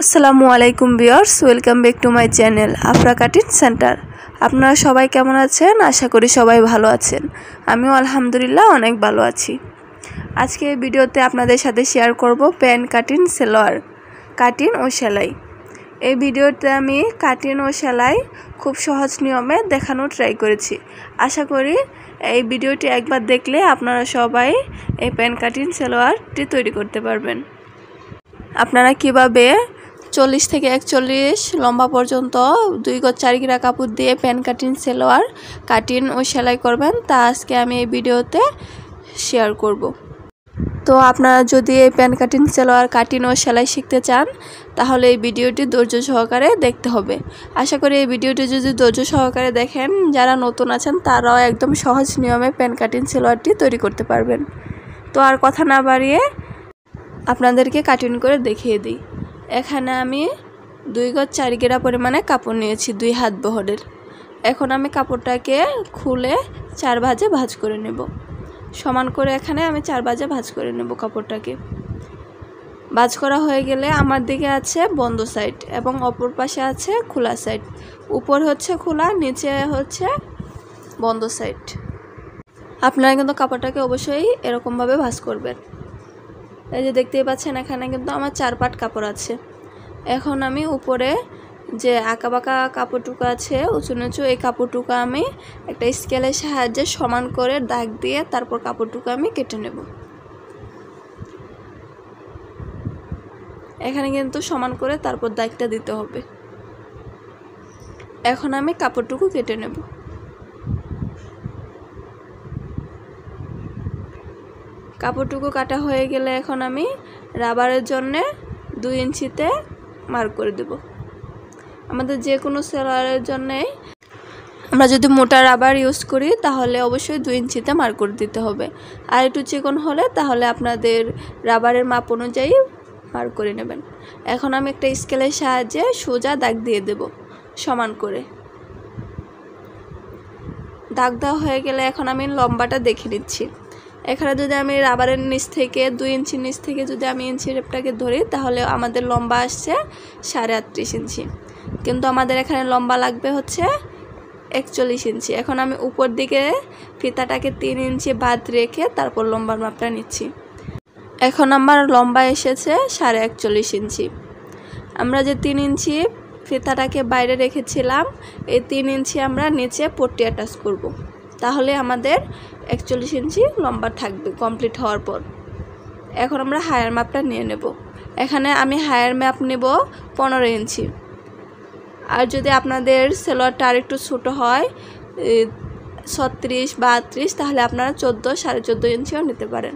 আসসালামু আলাইকুম viewers, welcome back to my channel Afra cutting centre. আপনারা সবাই কেমন আছেন? আশা করি সবাই ভালো আছেন। আমিও আলহামদুলিল্লাহ অনেক ভালো আছি। আজকে এই ভিডিওতে আপনাদের সাথে শেয়ার করব প্যান্ট কাটিং সেলোয়ার কাটিং ও সেলাই। এই ভিডিওতে আমি কাটিং ও সেলাই খুব সহজ নিয়মে দেখানোর ট্রাই করেছি। আশা করি এই ভিডিওটি একবার দেখলে আপনারা সবাই এই প্যান্ট কাটিং সেলোয়ারটি তৈরি করতে পারবেন। আপনারা কিভাবে 40 থেকে 41 লম্বা পর্যন্ত 2 গজ 4 গিরা কাপড় দিয়ে প্যান্ট কাটিং সেলোয়ার কাটিং ও সেলাই করবেন তা আজকে আমি এই ভিডিওতে শেয়ার করব। তো আপনারা যদি এই প্যান্ট কাটিং সেলোয়ার কাটিং ও সেলাই শিখতে চান তাহলে এই ভিডিওটি ধৈর্য সহকারে দেখতে হবে। আশা করি এই ভিডিওটি যদি ধৈর্য সহকারে দেখেন, যারা নতুন আছেন তারাও একদম সহজ নিয়মে প্যান্ট কাটিং সেলোয়ারটি তৈরি করতে পারবেন। তো আর কথা না বাড়িয়ে আপনাদেরকে কাটিং করে দেখিয়ে দিই। এখানে আমি 2 গজ 4 গিরা পরিমাণে কাপড় নিয়েছি 2 হাত বহরের। এখন আমি কাপড়টাকে খুলে 4 ভাঁজে ভাঁজ করে নেব। সমান করে এখানে আমি 4 ভাঁজে ভাঁজ করে নেব। কাপড়টাকে ভাঁজ করা হয়ে গেলে আমার দিকে আছে বন্ধ সাইড এবং অপর পাশে আছে খোলা সাইড। উপর হচ্ছে খোলা, নিচে হচ্ছে বন্ধ সাইড। আপনারা কিন্তু কাপড়টাকে অবশ্যই এরকমভাবে ভাঁজ করবেন। এই যে দেখতেই পাচ্ছেন এখানে কিন্তু আমার 4 পাট কাপড় আছে। এখন আমি উপরে যে আঁকাবাঁকা কাপড়টুকু আছে উঁচু নিচু, এই কাপড়টুকু আমি একটা স্কেলের সাহায্যে সমান করে দাগ দিয়ে তারপর কাপড়টুকু আমি কেটে নেব। এখানে কিন্তু সমান করে তারপর দাগটা দিতে হবে। এখন আমি কাপড়টুকু কেটে নেব। কাপড়টুকু কাটা হয়ে গেলে এখন আমি রাবারের জন্য 2 ইঞ্চিতে মার্ক করে দেব। আমাদের যে কোনো সেলোয়ারের জন্যে আমরা যদি মোটা রাবার ইউজ করি তাহলে অবশ্যই 2 ইঞ্চিতে মার্ক করে দিতে হবে। আর একটু চিকন হলে তাহলে আপনাদের রাবারের মাপ অনুযায়ী মার্ক করে নেবেন। এখন আমি একটা স্কেলের সাহায্যে সোজা দাগ দিয়ে দেব সমান করে। দাগ দেওয়া হয়ে গেলে এখন আমি লম্বাটা দেখে নিচ্ছি। এখানে যদি আমি রাবারের নিচ থেকে 2 ইঞ্চি নিচ থেকে যদি আমি ইঞ্চি রেপটাকে ধরি তাহলে আমাদের লম্বা আসছে 38.5 ইঞ্চি, কিন্তু আমাদের এখানে লম্বা লাগবে হচ্ছে 41 ইঞ্চি। এখন আমি উপর দিকে ফিতাটাকে 3 ইঞ্চি বাদ রেখে তারপর লম্বার মাপটা নিচ্ছি। এখন আমার লম্বা এসেছে 41.5 ইঞ্চি। আমরা যে 3 ইঞ্চি ফিতাটাকে বাইরে রেখেছিলাম, এই 3 ইঞ্চি আমরা নিচে পট্টি অ্যাটাচ করব। তাহলে আমাদের 41 ইঞ্চি লম্বা থাকবে কমপ্লিট হওয়ার পর। এখন আমরা হায়ার মাপটা নিয়ে নেব। এখানে আমি হায়ার মাপ নেব 15 ইঞ্চি। আর যদি আপনাদের সেলোয়ারটা আর একটু ছোটো হয় 36 বা 38 তাহলে আপনারা 14 14.5 ইঞ্চিও নিতে পারেন।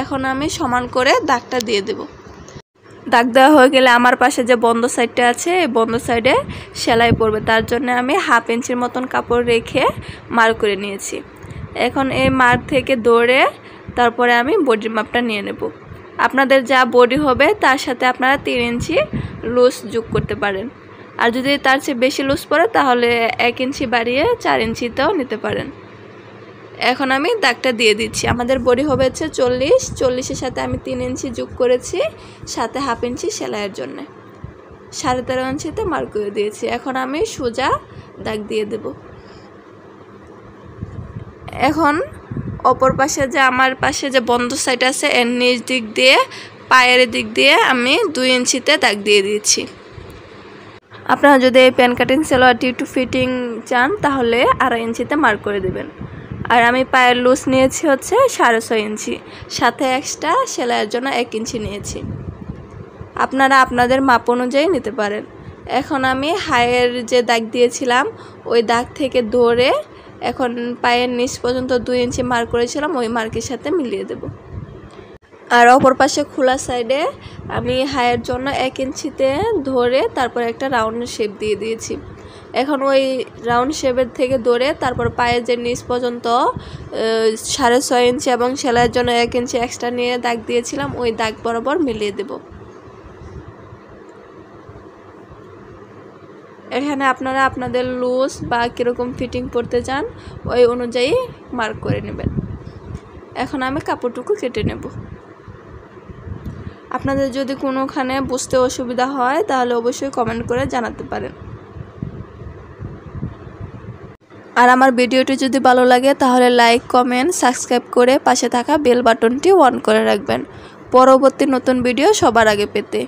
এখন আমি সমান করে দাগটা দিয়ে দেব। দাগ দেওয়া হয়ে গেলে আমার পাশে যে বন্ধ সাইডটা আছে এই বন্ধ সাইডে সেলাই পড়বে, তার জন্য আমি 1/2 ইঞ্চির মতন কাপড় রেখে মার্ক করে নিয়েছি। এখন এই মার্ক থেকে দৌড়ে তারপরে আমি বডির মাপটা নিয়ে নেব। আপনাদের যা বডি হবে তার সাথে আপনারা 3 ইঞ্চি লুজ যোগ করতে পারেন। আর যদি তার চেয়ে বেশি লুজ পড়ে তাহলে 1 ইঞ্চি বাড়িয়ে 4 ইঞ্চিতেও নিতে পারেন। এখন আমি দাগটা দিয়ে দিচ্ছি। আমাদের বডি হবে হচ্ছে 40-40-এর সাথে আমি 3 ইঞ্চি যোগ করেছি, সাথে 1/2 ইঞ্চি সেলাইয়ের জন্য 13.5 ইঞ্চিতে মার্ক করে দিয়েছি। এখন আমি সোজা দাগ দিয়ে দেব। এখন অপর পাশে যে আমার পাশে যে বন্ধ সাইড আছে এর নিচ দিক দিয়ে পায়ের দিক দিয়ে আমি 2 ইঞ্চিতে দাগ দিয়ে দিয়েছি। আপনারা যদি এই প্যান্ট কাটিং সেলোয়ারটি একটু ফিটিং চান তাহলে 2.5 ইঞ্চিতে মার্ক করে দেবেন। আর আমি পায়ের লুজ নিয়েছি হচ্ছে 6.5 ইঞ্চি, সাথে এক্সট্রা সেলাইয়ের জন্য 1 ইঞ্চি নিয়েছি। আপনারা আপনাদের মাপ অনুযায়ী নিতে পারেন। এখন আমি হাইয়ের যে দাগ দিয়েছিলাম ওই দাগ থেকে ধরে এখন পায়ের নিচ পর্যন্ত 2 ইঞ্চি মার্ক করেছিলাম ওই মার্কের সাথে মিলিয়ে দেব। আর অপর পাশে খোলা সাইডে আমি হাইয়ের জন্য 1 ইঞ্চিতে ধরে তারপর একটা রাউন্ড শেপ দিয়ে দিয়েছি। এখন ওই রাউন্ড শেপের থেকে ধরে তারপর পায়ের যে নিচ পর্যন্ত 6.5 ইঞ্চি এবং সেলাইয়ের জন্য 1 ইঞ্চি এক্সট্রা নিয়ে দাগ দিয়েছিলাম ওই দাগ বরাবর মিলিয়ে দেব। এখানে আপনারা আপনাদের লুজ বা কীরকম ফিটিং করতে চান ওই অনুযায়ী মার্ক করে নেবেন। এখন আমি কাপড়টুকু কেটে নেব। আপনাদের যদি কোনোখানে বুঝতে অসুবিধা হয় তাহলে অবশ্যই কমেন্ট করে জানাতে পারেন। আর আমার ভিডিওটি যদি ভালো লাগে তাহলে লাইক, কমেন্ট, সাবস্ক্রাইব করে পাশে থাকা বেল বাটনটি অন করে রাখবেন পরবর্তী নতুন ভিডিও সবার আগে পেতে,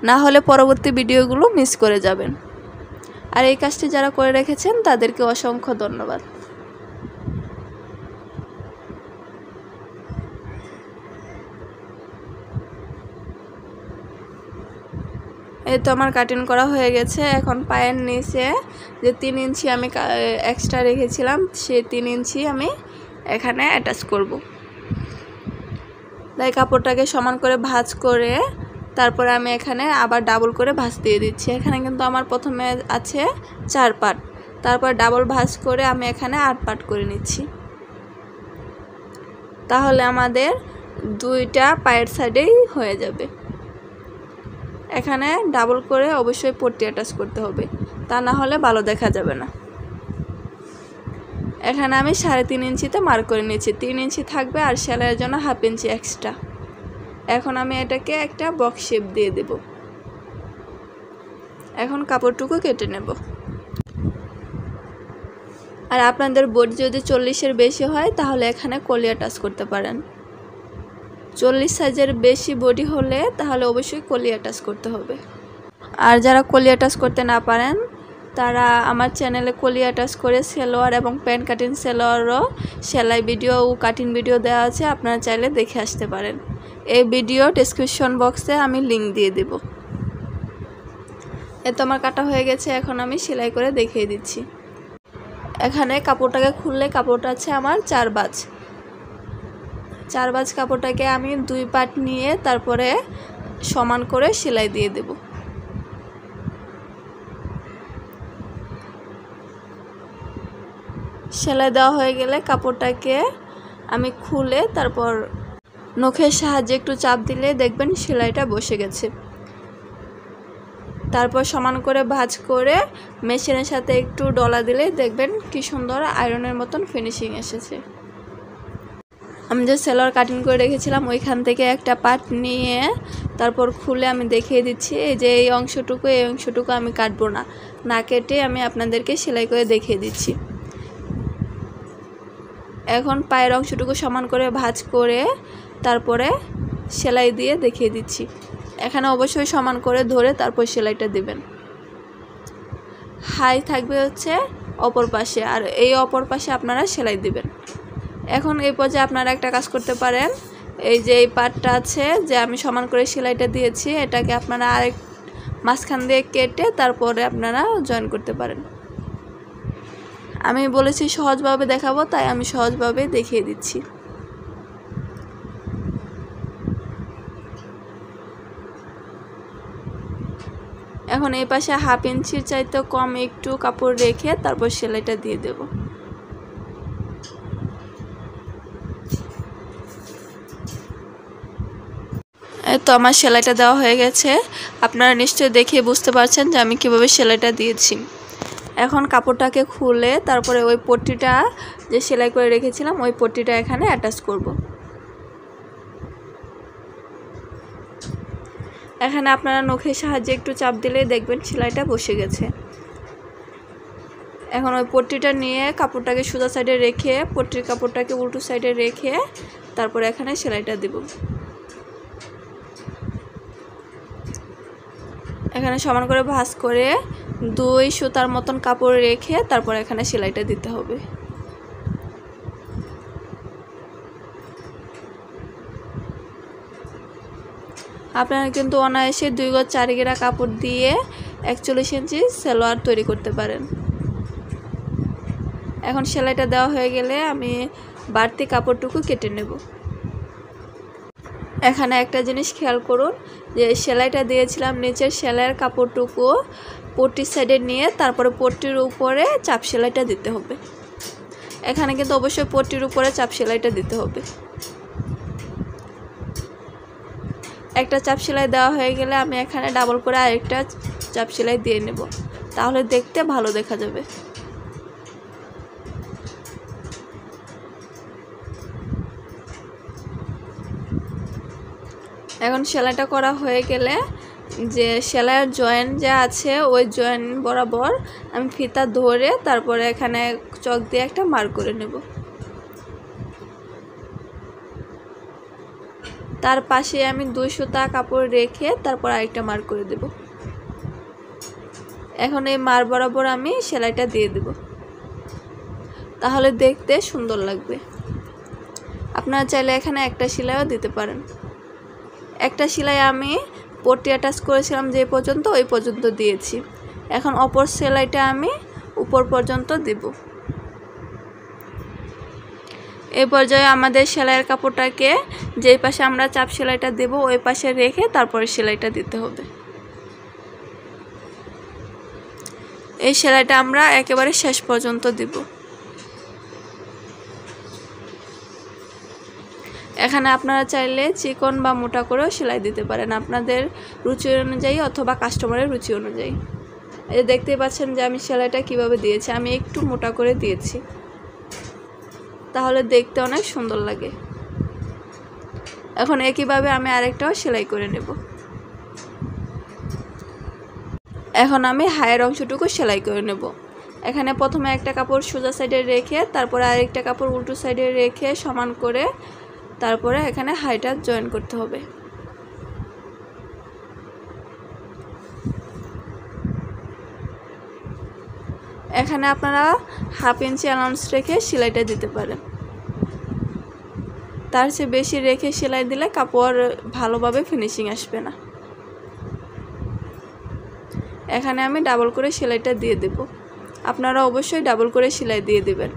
না হলে পরবর্তী ভিডিওগুলো মিস করে যাবেন। আর এই কাজটি যারা করে রেখেছেন তাদেরকে অসংখ্য ধন্যবাদ। এই তো আমার কাটিং করা হয়ে গেছে। এখন পায়ের নিচে যে 3 ইঞ্চি আমি এক্সট্রা রেখেছিলাম সেই 3 ইঞ্চি আমি এখানে অ্যাটাচ করব। তাই কাপড়টাকে সমান করে ভাঁজ করে তারপরে আমি এখানে আবার ডাবল করে ভাঁজ দিয়ে দিচ্ছি। এখানে কিন্তু আমার প্রথমে আছে 4 পার্ট, তারপর ডাবল ভাঁজ করে আমি এখানে 8 পার্ট করে নিচ্ছি। তাহলে আমাদের 2টা পায়ের সাইডেই হয়ে যাবে। এখানে ডাবল করে অবশ্যই পট্টি অ্যাটাচ করতে হবে, তা না হলে ভালো দেখা যাবে না। এখানে আমি 3.5 ইঞ্চিতে মার্ক করে নিয়েছি, 3 ইঞ্চি থাকবে আর সেলাইয়ের জন্য 1/2 ইঞ্চি এক্সট্রা। এখন আমি এটাকে একটা বক্স শেপ দিয়ে দেব। এখন কাপড়টুকু কেটে নেব। আর আপনাদের বডি যদি 40-এর বেশি হয় তাহলে এখানে কলি অ্যাটাচ করতে পারেন। 40 সাইজের বেশি বডি হলে তাহলে অবশ্যই কলি অ্যাটাচ করতে হবে। আর যারা কলি অ্যাটাচ করতে না পারেন তারা আমার চ্যানেলে কলি অ্যাটাচ করে সেলোয়ার এবং প্যান্ট কাটিং সেলোয়ারও সেলাই ভিডিও ও কাটিং ভিডিও দেওয়া আছে, আপনারা চাইলে দেখে আসতে পারেন। এই ভিডিও ডেসক্রিপশন বক্সে আমি লিংক দিয়ে দেব। এ তো আমার কাটা হয়ে গেছে, এখন আমি সেলাই করে দেখিয়ে দিচ্ছি। এখানে কাপড়টাকে খুললে কাপড়টা আছে আমার 4 বাজ। 4 বাজ কাপড়টাকে আমি 2 পার্ট নিয়ে তারপরে সমান করে সেলাই দিয়ে দেব। সেলাই দেওয়া হয়ে গেলে কাপড়টাকে আমি খুলে তারপর নখের সাহায্যে একটু চাপ দিলে দেখবেন সেলাইটা বসে গেছে। তারপর সমান করে ভাঁজ করে মেশিনের সাথে একটু ডলা দিলে দেখবেন কি সুন্দর আয়রনের মতন ফিনিশিং এসেছে। আমি যে সেলোয়ার কাটিং করে রেখেছিলাম ওইখান থেকে একটা পার্ট নিয়ে তারপর খুলে আমি দেখিয়ে দিচ্ছি। এই যে এই অংশটুকু আমি কাটবো না কেটে আমি আপনাদেরকে সেলাই করে দেখিয়ে দিচ্ছি। এখন পায়ের অংশটুকু সমান করে ভাঁজ করে তারপরে সেলাই দিয়ে দেখিয়ে দিচ্ছি। এখানে অবশ্যই সমান করে ধরে তারপর সেলাইটা দিবেন। হাই থাকবে হচ্ছে অপর পাশে, আর এই অপর পাশে আপনারা সেলাই দিবেন। এখন এই পর্যায়ে আপনারা একটা কাজ করতে পারেন, এই যে এই পার্টটা আছে যে আমি সমান করে সেলাইটা দিয়েছি এটাকে আপনারা আরেক মাঝখান দিয়ে কেটে তারপরে আপনারা জয়েন করতে পারেন। আমি বলেছি সহজভাবে দেখাবো, তাই আমি সহজভাবে দেখিয়ে দিচ্ছি। এখন এই পাশে 1/2 ইঞ্চির চাইতে কম একটু কাপড় রেখে তারপর সেলাইটা দিয়ে দেব। তো আমার সেলাইটা দেওয়া হয়ে গেছে। আপনারা নিশ্চয়ই দেখে বুঝতে পারছেন যে আমি কিভাবে সেলাইটা দিয়েছি। এখন কাপড়টাকে খুলে তারপরে ওই পট্টিটা যে সেলাই করে রেখেছিলাম ওই পট্টিটা এখানে অ্যাটাচ করব। এখানে আপনারা নখের সাহায্যে একটু চাপ দিলেই দেখবেন সেলাইটা বসে গেছে। এখন ওই পট্টিটা নিয়ে কাপড়টাকে সোজা সাইডে রেখে পট্টির কাপড়টাকে উল্টো সাইডে রেখে তারপরে এখানে সেলাইটা দেব। এখানে সমান করে ভাঁজ করে 2 সুতার মতন কাপড় রেখে তারপর এখানে সেলাইটা দিতে হবে। আপনারা কিন্তু অনায়াসে 2 গজ 4 গিরা কাপড় দিয়ে 41 ইঞ্চি সালোয়ার তৈরি করতে পারেন। এখন সেলাইটা দেওয়া হয়ে গেলে আমি বাড়তি কাপড়টুকু কেটে নেব। এখানে একটা জিনিস খেয়াল করুন যে সেলাইটা দিয়েছিলাম নিচের সেলাইয়ের কাপড়টুকু পট্টির সাইডে নিয়ে তারপরে পট্টির উপরে চাপ সেলাইটা দিতে হবে। এখানে কিন্তু অবশ্যই পট্টির উপরে চাপ সেলাইটা দিতে হবে। একটা চাপ সেলাই দেওয়া হয়ে গেলে আমি এখানে ডাবল করে আরেকটা চাপ সেলাই দিয়ে নেব, তাহলে দেখতে ভালো দেখা যাবে। এখন সেলাইটা করা হয়ে গেলে যে সেলাইয়ের জয়েন্ট যা আছে ওই জয়েন্ট বরাবর আমি ফিতা ধরে তারপরে এখানে চক দিয়ে একটা মার্ক করে নেব। তার পাশে আমি 2 সুতা কাপড় রেখে তারপর আরেকটা মার্ক করে দেব। এখন এই মার বরাবর আমি সেলাইটা দিয়ে দেব, তাহলে দেখতে সুন্দর লাগবে। আপনারা চাইলে এখানে একটা সেলাইও দিতে পারেন। একটা সেলাই আমি পট্টি অ্যাটাচ করেছিলাম যে পর্যন্ত ওই পর্যন্ত দিয়েছি। এখন অপর সেলাইটা আমি উপর পর্যন্ত দেব। এই পর্যায়ে আমাদের সেলাইয়ের কাপড়টাকে যেই পাশে আমরা চাপ সেলাইটা দেব ওই পাশে রেখে তারপরে সেলাইটা দিতে হবে। এই সেলাইটা আমরা একেবারে শেষ পর্যন্ত দেব। এখানে আপনারা চাইলে চিকন বা মোটা করেও সেলাই দিতে পারেন, আপনাদের রুচি অনুযায়ী অথবা কাস্টমারের রুচি অনুযায়ী। এই দেখতেই পাচ্ছেন যে আমি সেলাইটা কিভাবে দিয়েছি, আমি একটু মোটা করে দিয়েছি, তাহলে দেখতে অনেক সুন্দর লাগে। এখন একইভাবে আমি আরেকটাও সেলাই করে নেব। এখন আমি হায়ের অংশটুকু সেলাই করে নেব। এখানে প্রথমে একটা কাপড় সোজা সাইডে রেখে তারপরে আরেকটা কাপড় উল্টো সাইডে রেখে সমান করে তারপরে এখানে হাইটা জয়েন করতে হবে। এখানে আপনারা 1/2 ইঞ্চি অ্যালাউন্স রেখে সেলাইটা দিতে পারেন, তার চেয়ে বেশি রেখে সেলাই দিলে কাপড় ভালোভাবে ফিনিশিং আসবে না। এখানে আমি ডাবল করে সেলাইটা দিয়ে দেব, আপনারা অবশ্যই ডাবল করে সেলাই দিয়ে দিবেন।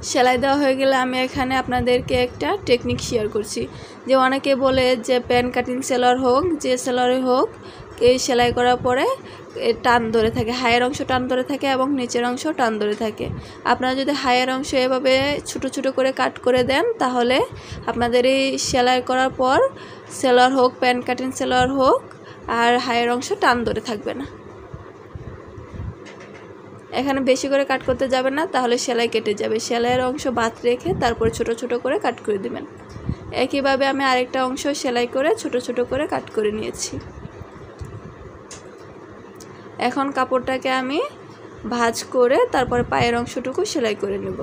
সেলাই দেওয়া হয়ে গেলে আমি এখানে আপনাদেরকে একটা টেকনিক শেয়ার করছি, যে অনেকে বলে যে প্যান্ট কাটিং সেলার হোক যে সেলারই হোক এই সেলাই করার পরে টান ধরে থাকে, হায়ের অংশ টান ধরে থাকে এবং নিচের অংশ টান ধরে থাকে। আপনারা যদি হায়ের অংশ এভাবে ছোট ছোট করে কাট করে দেন তাহলে আপনাদের এই সেলাই করার পর সেলার হোক প্যান্ট কাটিং সেলার হোক আর হায়ের অংশ টান ধরে থাকবে না। এখানে বেশি করে কাট করতে যাবেন না, তাহলে সেলাই কেটে যাবে। সেলাইয়ের অংশ বাদ রেখে তারপর ছোট ছোট করে কাট করে দিবেন। একইভাবে আমি আরেকটা অংশ সেলাই করে ছোট ছোট করে কাট করে নিয়েছি। এখন কাপড়টাকে আমি ভাঁজ করে তারপর পায়ের অংশটুকু সেলাই করে নেব।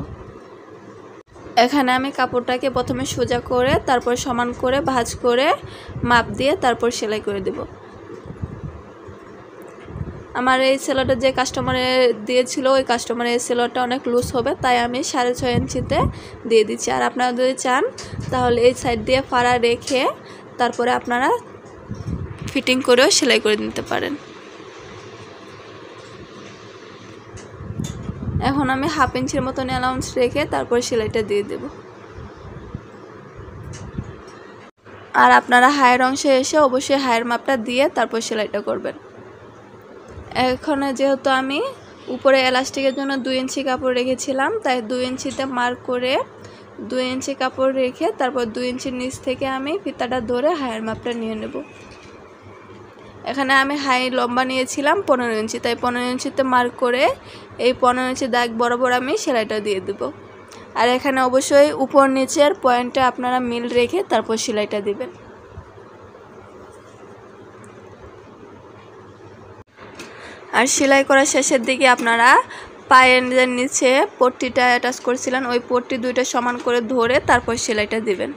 এখানে আমি কাপড়টাকে প্রথমে সোজা করে তারপর সমান করে ভাঁজ করে মাপ দিয়ে তারপর সেলাই করে দেব। আমার এই সেলাইটা যে কাস্টমারে দিয়েছিল ওই কাস্টমারের সেলাইটা অনেক লুজ হবে, তাই আমি 6.5 ইঞ্চিতে দিয়ে দিচ্ছি। আর আপনারা যদি চান তাহলে এই সাইড দিয়ে ফাড়া রেখে তারপরে আপনারা ফিটিং করেও সেলাই করে নিতে পারেন। এখন আমি 1/2 ইঞ্চির মতন অ্যালাউন্স রেখে তারপর সেলাইটা দিয়ে দেব। আর আপনারা হায়ের অংশে এসে অবশ্যই হায়ের মাপটা দিয়ে তারপর সেলাইটা করবেন। এখন যেহেতু আমি উপরে এলাস্টিকের জন্য 2 ইঞ্চি কাপড় রেখেছিলাম, তাই 2 ইঞ্চিতে মার্ক করে 2 ইঞ্চি কাপড় রেখে তারপর 2 ইঞ্চির নিচ থেকে আমি ফিতাটা ধরে হায়ের মাপটা নিয়ে নেব। এখানে আমি হাই লম্বা নিয়েছিলাম 15 ইঞ্চি, তাই 15 ইঞ্চিতে মার্ক করে এই 15 ইঞ্চি দাগ বরাবর আমি সেলাইটা দিয়ে দেব। আর এখানে অবশ্যই উপর নিচের পয়েন্টে আপনারা মিল রেখে তারপর সেলাইটা দিবেন। আর সেলাই করার শেষের দিকে আপনারা পায়ের নিচে পট্টিটা অ্যাটাচ করেছিলেন ওই পট্টি দুইটা সমান করে ধরে তারপর সেলাইটা দিবেন।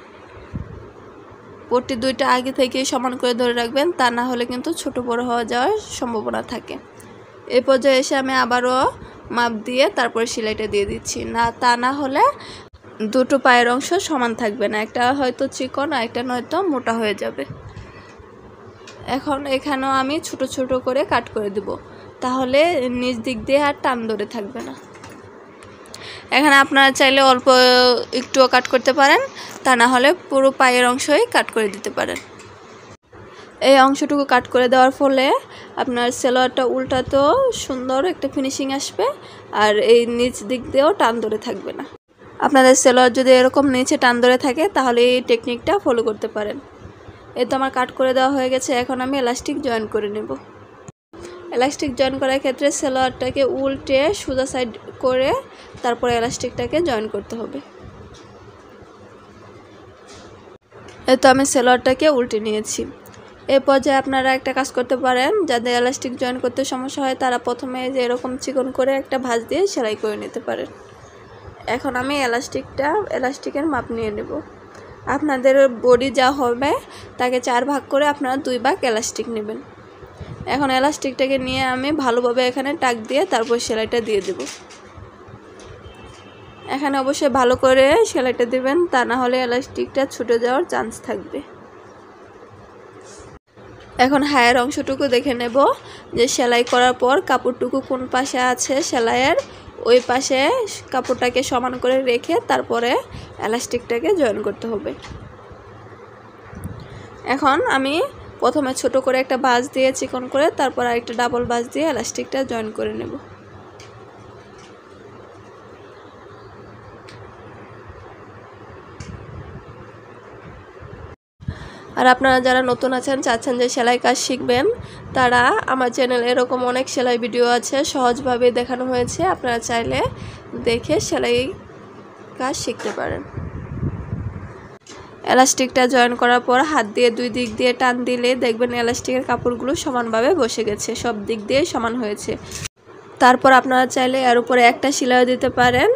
পট্টি দুইটা আগে থেকেই সমান করে ধরে রাখবেন, তা না হলে কিন্তু ছোট বড় হয়ে যাওয়ার সম্ভাবনা থাকে। এই পর্যায়ে এসে আমি আবারও মাপ দিয়ে তারপর সেলাইটা দিয়ে দিচ্ছি, তা না হলে দুটো পায়ের অংশ সমান থাকবে না, একটা হয়তো চিকন আর একটা নয়তো মোটা হয়ে যাবে। এখন এখানেও আমি ছোট ছোট করে কাট করে দেব, তাহলে নিচ দিক দিয়ে আর টান ধরে থাকবে না। এখানে আপনারা চাইলে অল্প একটুও কাট করতে পারেন, তা না হলে পুরো পায়ের অংশই কাট করে দিতে পারেন। এই অংশটুকু কাট করে দেওয়ার ফলে আপনার সেলোয়ারটা উল্টাতেও সুন্দর একটা ফিনিশিং আসবে আর এই নিচ দিক দিয়েও টান ধরে থাকবে না। আপনাদের সেলোয়ার যদি এরকম নিচে টান ধরে থাকে তাহলে এই টেকনিকটা ফলো করতে পারেন। এই তো আমার কাট করে দেওয়া হয়ে গেছে, এখন আমি এলাস্টিক জয়েন করে নেব। এলাস্টিক জয়েন করার ক্ষেত্রে সেলোয়ারটাকে উল্টে সোজা সাইড করে তারপর এলাস্টিকটাকে জয়েন করতে হবে। এই তো আমি সেলোয়ারটাকে উল্টে নিয়েছি। এই পর্যায়ে আপনারা একটা কাজ করতে পারেন, যাদের এলাস্টিক জয়েন করতে সমস্যা হয় তারা প্রথমে যে এরকম চিকন করে একটা ভাঁজ দিয়ে সেলাই করে নিতে পারেন। এখন আমি এলাস্টিকের মাপ নিয়ে নেব। আপনাদের বডি যা হবে তাকে 4 ভাগ করে আপনারা 2 ভাগ এলাস্টিক নেবেন। এখন এলাস্টিকটাকে নিয়ে আমি ভালোভাবে এখানে টাক দিয়ে তারপর সেলাইটা দিয়ে দেব। এখানে অবশ্যই ভালো করে সেলাইটা দিবেন, তা না হলে এলাস্টিকটা ছুটে যাওয়ার চান্স থাকবে। এখন হায়ের অংশটুকু দেখে নেব যে সেলাই করার পর কাপড়টুকু কোন পাশে আছে সেলাইয়ের, ওই পাশে কাপড়টাকে সমান করে রেখে তারপরে এলাস্টিকটাকে জয়েন করতে হবে। এখন আমি প্রথমে ছোট করে একটা ভাঁজ দিয়ে চিকন করে তারপর আরেকটা ডাবল ভাঁজ দিয়ে এলাস্টিকটা জয়েন করে নেব। আর আপনারা যারা নতুন আছেন, চাচ্ছেন যে সেলাই কাজ শিখবেন, তারা আমার চ্যানেলে এরকম অনেক সেলাই ভিডিও আছে, সহজভাবে দেখানো হয়েছে। আপনারা চাইলে দেখে সেলাই কাজ শিখতে পারেন। এলাস্টিকটা জয়েন করার পর হাত দিয়ে 2 দিক দিয়ে টান দিলে দেখবেন এলাস্টিকের কাপড়গুলো সমানভাবে বসে গেছে, সব দিক দিয়ে সমান হয়েছে। তারপর আপনারা চাইলে এর উপরে একটা সেলাই দিতে পারেন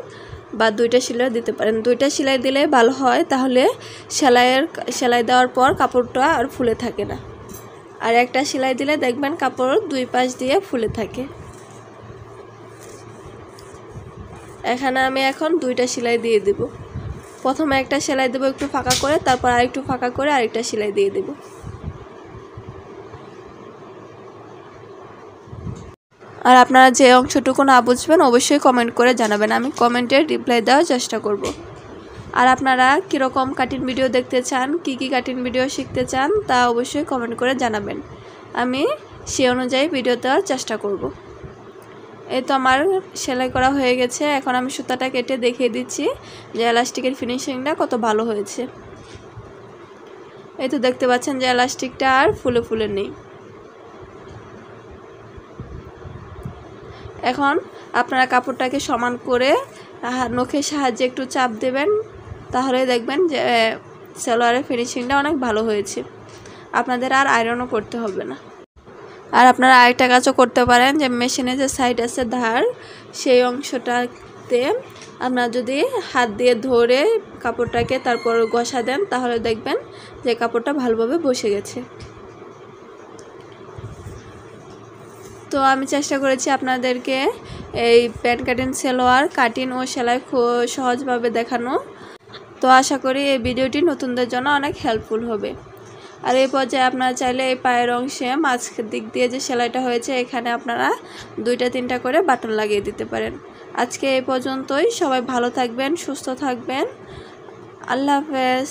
বা 2টা সেলাই দিতে পারেন। 2টা সেলাই দিলে ভালো হয়, তাহলে সেলাই দেওয়ার পর কাপড়টা আর ফুলে থাকে না। আর একটা সেলাই দিলে দেখবেন কাপড় 2 পাশ দিয়ে ফুলে থাকে। এখানে আমি এখন 2টা সেলাই দিয়ে দেব। প্রথমে একটা সেলাই দেব একটু ফাঁকা করে, তারপর আরেকটু ফাঁকা করে আরেকটা সেলাই দিয়ে দেব। আর আপনারা যে অংশটুকু না বুঝবেন অবশ্যই কমেন্ট করে জানাবেন, আমি কমেন্টে রিপ্লাই দেওয়ার চেষ্টা করব। আর আপনারা কীরকম কাটিং ভিডিও দেখতে চান, কি কাটিং ভিডিও শিখতে চান তা অবশ্যই কমেন্ট করে জানাবেন, আমি সেই অনুযায়ী ভিডিও দেওয়ার চেষ্টা করব। এই তো আমার সেলাই করা হয়ে গেছে। এখন আমি সুতাটা কেটে দেখিয়ে দিচ্ছি যে এলাস্টিকের ফিনিশিংটা কত ভালো হয়েছে। এই তো দেখতে পাচ্ছেন যে এলাস্টিকটা আর ফুলে ফুলে নেই। এখন আপনারা কাপড়টাকে সমান করে নখের সাহায্যে একটু চাপ দেবেন, তাহলে দেখবেন যে সালোয়ারের ফিনিশিংটা অনেক ভালো হয়েছে। আপনাদের আর আয়রনও করতে হবে না। আর আপনারা আরেকটা কাজও করতে পারেন, যে মেশিনে যে সাইড আছে ধার, সেই অংশটাতে আপনারা যদি হাত দিয়ে ধরে কাপড়টাকে তারপর ঘষা দেন, তাহলে দেখবেন যে কাপড়টা ভালোভাবে বসে গেছে। তো আমি চেষ্টা করেছি আপনাদেরকে এই প্যান্ট কাটিং, সালোয়ার কাটিং ও সেলাই সহজভাবে দেখানো। তো আশা করি এই ভিডিওটি নতুনদের জন্য অনেক হেল্পফুল হবে। আর এই পর্যায়ে আপনারা চাইলে এই পায়ের অংশে মাঝ দিক দিয়ে যে সেলাইটা হয়েছে এখানে আপনারা 2-3টা করে বাটন লাগিয়ে দিতে পারেন। আজকে এই পর্যন্তই। সবাই ভালো থাকবেন, সুস্থ থাকবেন। আল্লাহ হাফেজ।